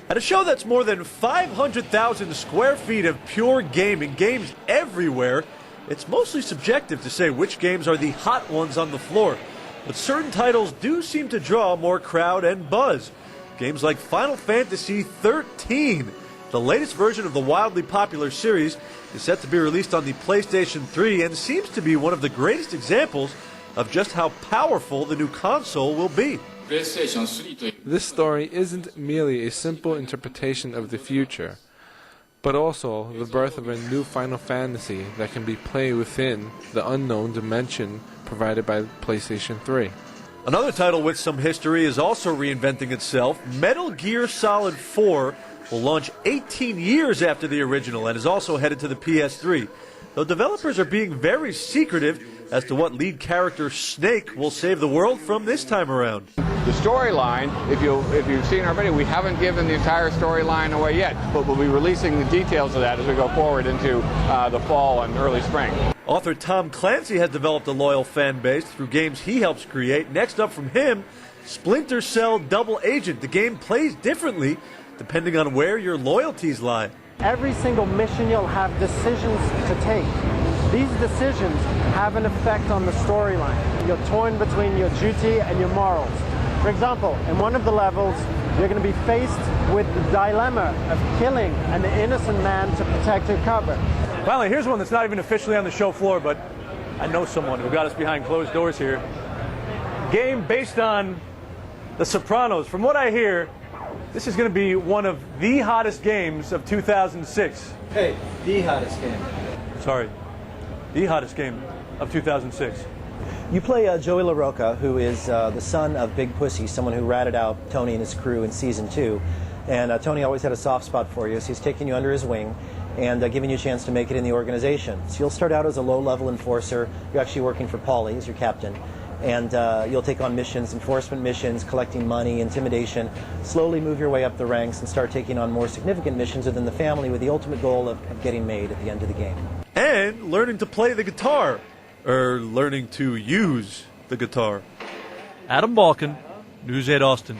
At a show that's more than 500,000 square feet of pure gaming, games everywhere, it's mostly subjective to say which games are the hot ones on the floor. But certain titles do seem to draw more crowd and buzz. Games like Final Fantasy XIII, the latest version of the wildly popular series, is set to be released on the PlayStation 3 and seems to be one of the greatest examples of just how powerful the new console will be. This story isn't merely a simple interpretation of the future, but also the birth of a new Final Fantasy that can be played within the unknown dimension provided by PlayStation 3. Another title with some history is also reinventing itself. Metal Gear Solid 4 will launch 18 years after the original and is also headed to the PS3. Though developers are being very secretive as to what lead character Snake will save the world from this time around. The storyline, if you've seen our video, we haven't given the entire storyline away yet, but we'll be releasing the details of that as we go forward into the fall and early spring. Author Tom Clancy has developed a loyal fan base through games he helps create. Next up from him, Splinter Cell Double Agent. The game plays differently depending on where your loyalties lie. Every single mission you'll have decisions to take. These decisions have an effect on the storyline. You're torn between your duty and your morals. For example, in one of the levels, you're going to be faced with the dilemma of killing an innocent man to protect your cover. Finally, here's one that's not even officially on the show floor, but I know someone who got us behind closed doors here. Game based on The Sopranos. From what I hear, this is going to be one of the hottest games of 2006. Hey, the hottest game. Sorry, the hottest game of 2006. You play Joey LaRocca, who is the son of Big Pussy, someone who ratted out Tony and his crew in Season 2. And Tony always had a soft spot for you, so he's taking you under his wing and giving you a chance to make it in the organization. So you'll start out as a low-level enforcer. You're actually working for Paulie as your captain. And you'll take on missions, enforcement missions, collecting money, intimidation, slowly move your way up the ranks and start taking on more significant missions within the family with the ultimate goal of getting made at the end of the game. And learning to play the guitar, or learning to use the guitar. Adam Balkin, News 8 Austin.